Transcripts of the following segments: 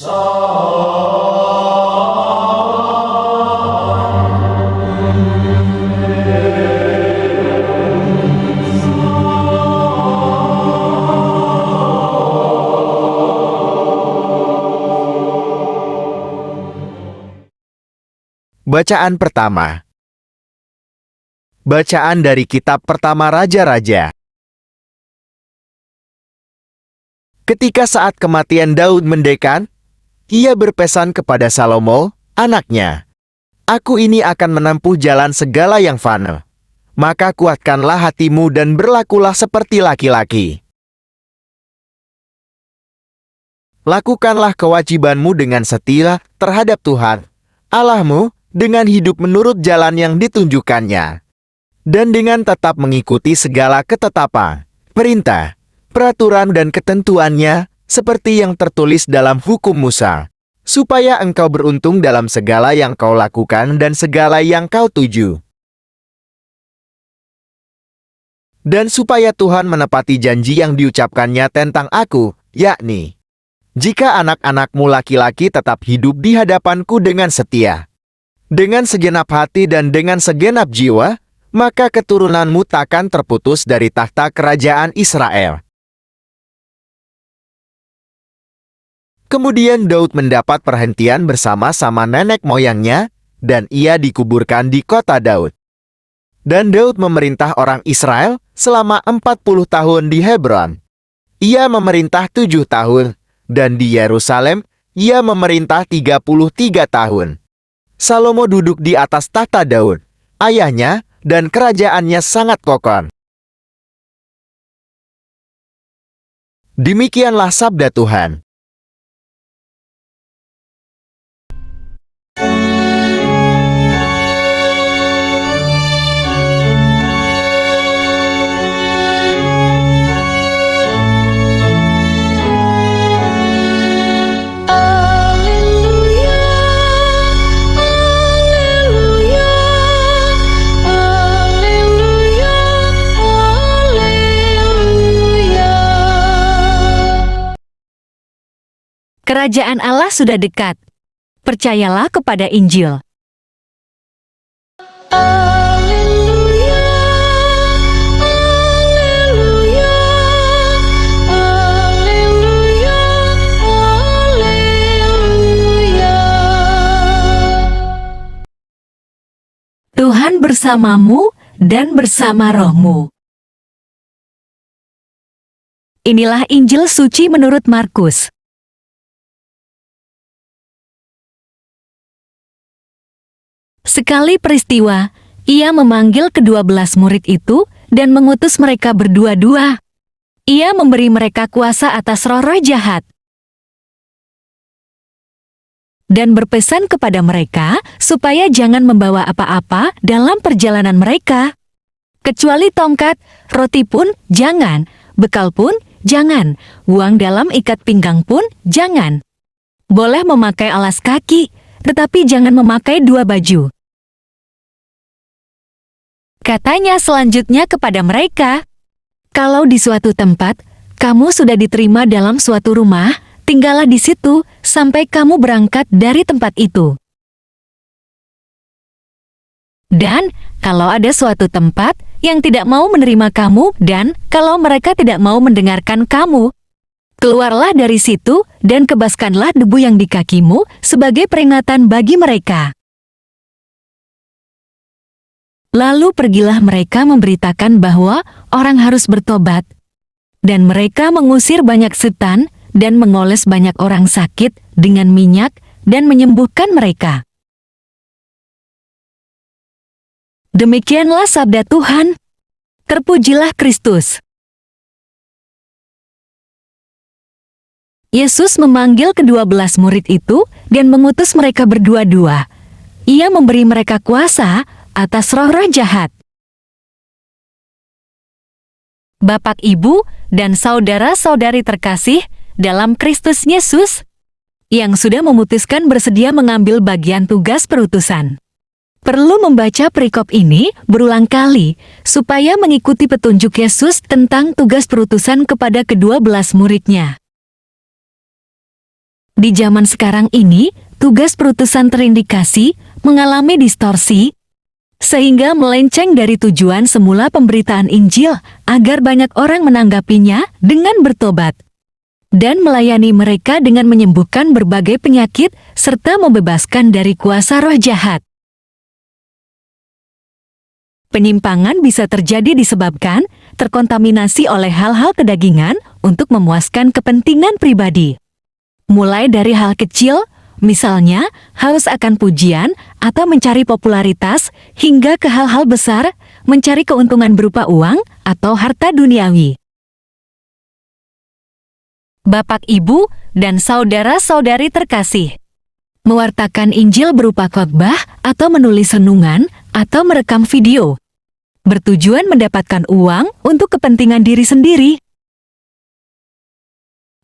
Bacaan pertama. Bacaan dari Kitab Pertama Raja-Raja. Ketika saat kematian Daud mendekat, ia berpesan kepada Salomo, anaknya, "Aku ini akan menempuh jalan segala yang fana. Maka kuatkanlah hatimu dan berlakulah seperti laki-laki. Lakukanlah kewajibanmu dengan setia terhadap Tuhan, Allahmu, dengan hidup menurut jalan yang ditunjukkannya, dan dengan tetap mengikuti segala ketetapan, perintah, peraturan dan ketentuannya, seperti yang tertulis dalam hukum Musa, supaya engkau beruntung dalam segala yang kau lakukan dan segala yang kau tuju. Dan supaya Tuhan menepati janji yang diucapkannya tentang aku, yakni, jika anak-anakmu laki-laki tetap hidup di hadapanku dengan setia, dengan segenap hati dan dengan segenap jiwa, maka keturunanmu takkan terputus dari tahta kerajaan Israel." Kemudian Daud mendapat perhentian bersama-sama nenek moyangnya, dan ia dikuburkan di kota Daud. Dan Daud memerintah orang Israel selama 40 tahun di Hebron. Ia memerintah 7 tahun, dan di Yerusalem ia memerintah 33 tahun. Salomo duduk di atas tahta Daud, ayahnya, dan kerajaannya sangat kokoh. Demikianlah sabda Tuhan. Kerajaan Allah sudah dekat. Percayalah kepada Injil. Alleluia, alleluia, alleluia, alleluia. Tuhan bersamamu dan bersama rohmu. Inilah Injil suci menurut Markus. Sekali peristiwa, ia memanggil ke-12 murid itu dan mengutus mereka berdua-dua. Ia memberi mereka kuasa atas roh-roh jahat dan berpesan kepada mereka supaya jangan membawa apa-apa dalam perjalanan mereka, kecuali tongkat, roti pun jangan, bekal pun jangan, uang dalam ikat pinggang pun jangan. Boleh memakai alas kaki, tetapi jangan memakai 2 baju. Katanya selanjutnya kepada mereka, "Kalau di suatu tempat, kamu sudah diterima dalam suatu rumah, tinggallah di situ sampai kamu berangkat dari tempat itu. Dan kalau ada suatu tempat yang tidak mau menerima kamu dan kalau mereka tidak mau mendengarkan kamu, keluarlah dari situ dan kebaskanlah debu yang di kakimu sebagai peringatan bagi mereka." Lalu pergilah mereka memberitakan bahwa orang harus bertobat. Dan mereka mengusir banyak setan dan mengoles banyak orang sakit dengan minyak dan menyembuhkan mereka. Demikianlah sabda Tuhan. Terpujilah Kristus. Yesus memanggil ke-12 murid itu dan mengutus mereka berdua-dua. Ia memberi mereka kuasa atas roh-roh jahat. Bapak, Ibu, dan saudara-saudari terkasih dalam Kristus Yesus, yang sudah memutuskan bersedia mengambil bagian tugas perutusan, perlu membaca perikop ini berulang kali, supaya mengikuti petunjuk Yesus tentang tugas perutusan kepada ke-12 muridnya. Di zaman sekarang ini, tugas perutusan terindikasi mengalami distorsi, sehingga melenceng dari tujuan semula pemberitaan Injil agar banyak orang menanggapinya dengan bertobat dan melayani mereka dengan menyembuhkan berbagai penyakit serta membebaskan dari kuasa roh jahat. Penyimpangan bisa terjadi disebabkan terkontaminasi oleh hal-hal kedagingan untuk memuaskan kepentingan pribadi. Mulai dari hal kecil, misalnya haus akan pujian atau mencari popularitas, hingga ke hal-hal besar, mencari keuntungan berupa uang atau harta duniawi. Bapak, Ibu, dan saudara-saudari terkasih, mewartakan Injil berupa khotbah atau menulis renungan atau merekam video bertujuan mendapatkan uang untuk kepentingan diri sendiri.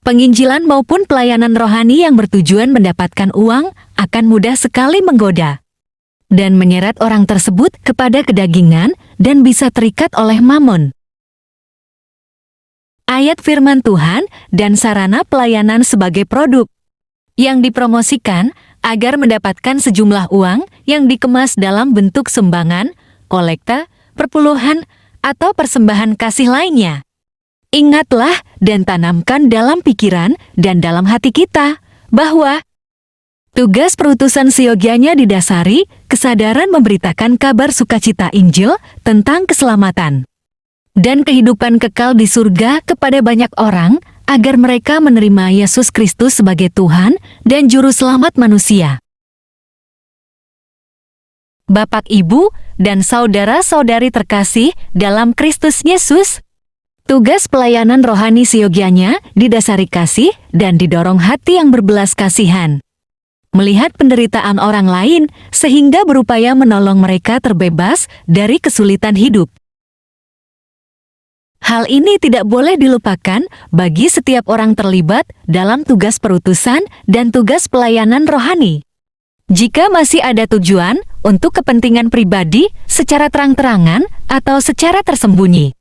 Penginjilan maupun pelayanan rohani yang bertujuan mendapatkan uang akan mudah sekali menggoda dan menyeret orang tersebut kepada kedagingan dan bisa terikat oleh mamon. Ayat firman Tuhan dan sarana pelayanan sebagai produk yang dipromosikan agar mendapatkan sejumlah uang yang dikemas dalam bentuk sumbangan, kolekta, perpuluhan, atau persembahan kasih lainnya. Ingatlah dan tanamkan dalam pikiran dan dalam hati kita bahwa tugas perutusan seyogianya didasari kesadaran memberitakan kabar sukacita Injil tentang keselamatan dan kehidupan kekal di surga kepada banyak orang agar mereka menerima Yesus Kristus sebagai Tuhan dan Juru Selamat manusia. Bapak, Ibu, dan saudara-saudari terkasih dalam Kristus Yesus, tugas pelayanan rohani seyogianya didasari kasih dan didorong hati yang berbelas kasihan. Melihat penderitaan orang lain sehingga berupaya menolong mereka terbebas dari kesulitan hidup. Hal ini tidak boleh dilupakan bagi setiap orang terlibat dalam tugas perutusan dan tugas pelayanan rohani. Jika masih ada tujuan untuk kepentingan pribadi secara terang-terangan atau secara tersembunyi,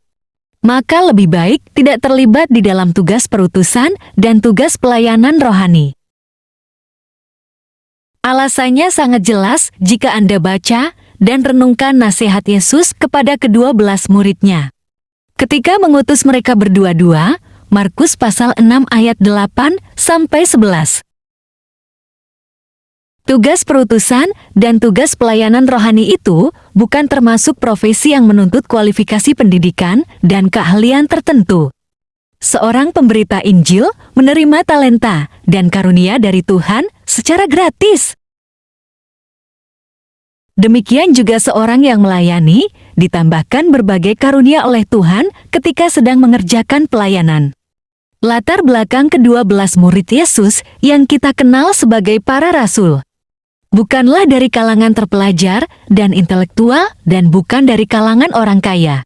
maka lebih baik tidak terlibat di dalam tugas perutusan dan tugas pelayanan rohani. Alasannya sangat jelas jika Anda baca dan renungkan nasihat Yesus kepada ke-12 muridnya. Ketika mengutus mereka berdua-dua, Markus pasal 6 ayat 8-11. Tugas perutusan dan tugas pelayanan rohani itu bukan termasuk profesi yang menuntut kualifikasi pendidikan dan keahlian tertentu. Seorang pemberita Injil menerima talenta dan karunia dari Tuhan secara gratis. Demikian juga seorang yang melayani ditambahkan berbagai karunia oleh Tuhan ketika sedang mengerjakan pelayanan. Latar belakang ke-12 murid Yesus yang kita kenal sebagai para rasul bukanlah dari kalangan terpelajar dan intelektual dan bukan dari kalangan orang kaya.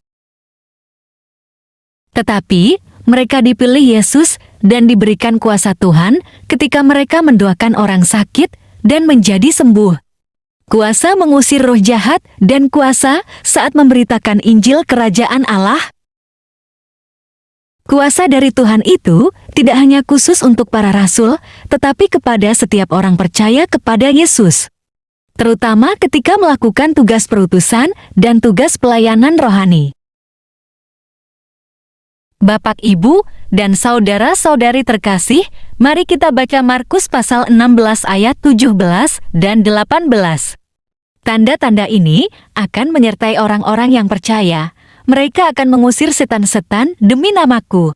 Tetapi mereka dipilih Yesus dan diberikan kuasa Tuhan ketika mereka mendoakan orang sakit dan menjadi sembuh. Kuasa mengusir roh jahat dan kuasa saat memberitakan Injil Kerajaan Allah. Kuasa dari Tuhan itu tidak hanya khusus untuk para rasul, tetapi kepada setiap orang percaya kepada Yesus, terutama ketika melakukan tugas perutusan dan tugas pelayanan rohani. Bapak, Ibu, dan saudara-saudari terkasih, mari kita baca Markus pasal 16 ayat 17 dan 18. Tanda-tanda ini akan menyertai orang-orang yang percaya. Mereka akan mengusir setan-setan demi namaku.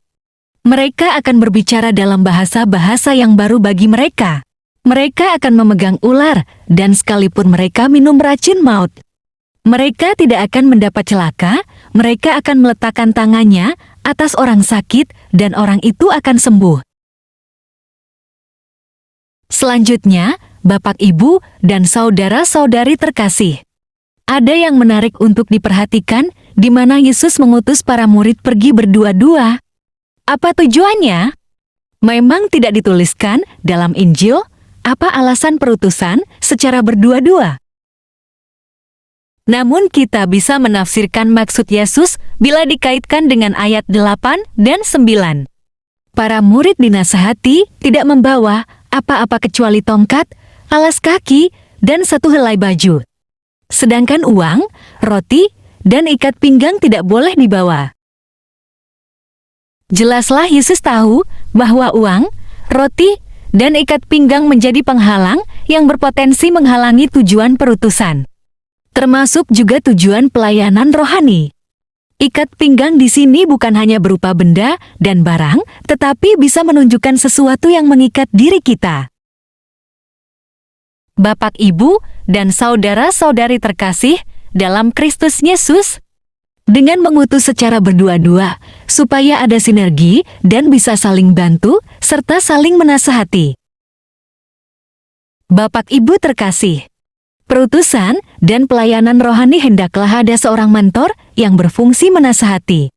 Mereka akan berbicara dalam bahasa-bahasa yang baru bagi mereka. Mereka akan memegang ular, dan sekalipun mereka minum racun maut, mereka tidak akan mendapat celaka. Mereka akan meletakkan tangannya atas orang sakit, dan orang itu akan sembuh. Selanjutnya, Bapak, Ibu, dan saudara-saudari terkasih, ada yang menarik untuk diperhatikan di mana Yesus mengutus para murid pergi berdua-dua. Apa tujuannya? Memang tidak dituliskan dalam Injil apa alasan perutusan secara berdua-dua. Namun kita bisa menafsirkan maksud Yesus bila dikaitkan dengan ayat 8 dan 9. Para murid dinasehati tidak membawa apa-apa kecuali tongkat, alas kaki, dan satu helai baju. Sedangkan uang, roti, dan ikat pinggang tidak boleh dibawa. Jelaslah Yesus tahu bahwa uang, roti, dan ikat pinggang menjadi penghalang yang berpotensi menghalangi tujuan perutusan, termasuk juga tujuan pelayanan rohani. Ikat pinggang di sini bukan hanya berupa benda dan barang, tetapi bisa menunjukkan sesuatu yang mengikat diri kita. Bapak, Ibu, dan saudara-saudari terkasih dalam Kristus Yesus, dengan mengutus secara berdua-dua, supaya ada sinergi dan bisa saling bantu, serta saling menasehati. Bapak, Ibu terkasih, perutusan dan pelayanan rohani hendaklah ada seorang mentor yang berfungsi menasehati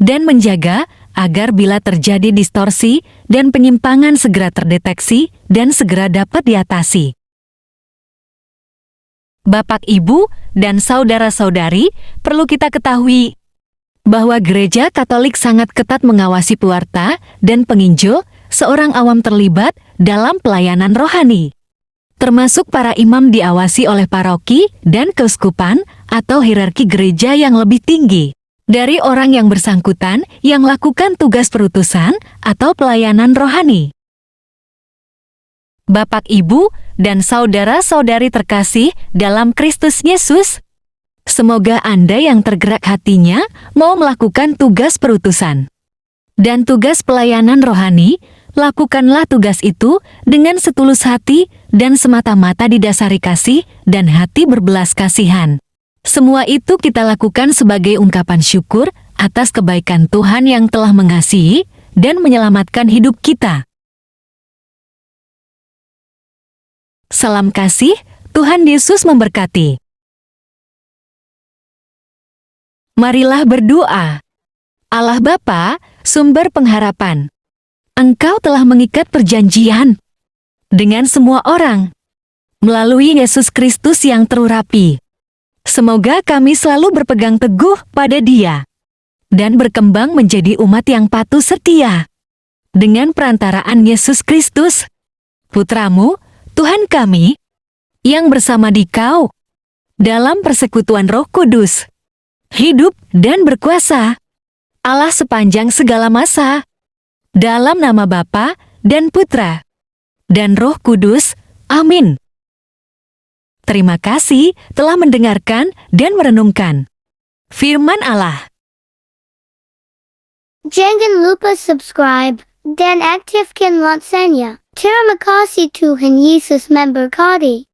dan menjaga agar bila terjadi distorsi dan penyimpangan segera terdeteksi dan segera dapat diatasi. Bapak, Ibu, dan saudara-saudari, perlu kita ketahui bahwa Gereja Katolik sangat ketat mengawasi pewarta dan penginjil seorang awam terlibat dalam pelayanan rohani, termasuk para imam diawasi oleh paroki dan keuskupan atau hierarki gereja yang lebih tinggi dari orang yang bersangkutan yang lakukan tugas perutusan atau pelayanan rohani. Bapak, Ibu, dan saudara-saudari terkasih dalam Kristus Yesus, semoga Anda yang tergerak hatinya mau melakukan tugas perutusan dan tugas pelayanan rohani. Lakukanlah tugas itu dengan setulus hati dan semata-mata didasari kasih dan hati berbelas kasihan. Semua itu kita lakukan sebagai ungkapan syukur atas kebaikan Tuhan yang telah mengasihi dan menyelamatkan hidup kita. Salam kasih, Tuhan Yesus memberkati. Marilah berdoa. Allah Bapa, sumber pengharapan, Engkau telah mengikat perjanjian dengan semua orang melalui Yesus Kristus yang terurapi. Semoga kami selalu berpegang teguh pada Dia dan berkembang menjadi umat yang patuh setia dengan perantaraan Yesus Kristus, Putra-Mu, Tuhan kami, yang bersama Dikau dalam persekutuan Roh Kudus, hidup dan berkuasa, Allah sepanjang segala masa. Dalam nama Bapa dan Putra dan Roh Kudus. Amin. Terima kasih telah mendengarkan dan merenungkan firman Allah. Jangan lupa subscribe dan aktifkan loncengnya. Terima kasih Tuhan Yesus memberkati.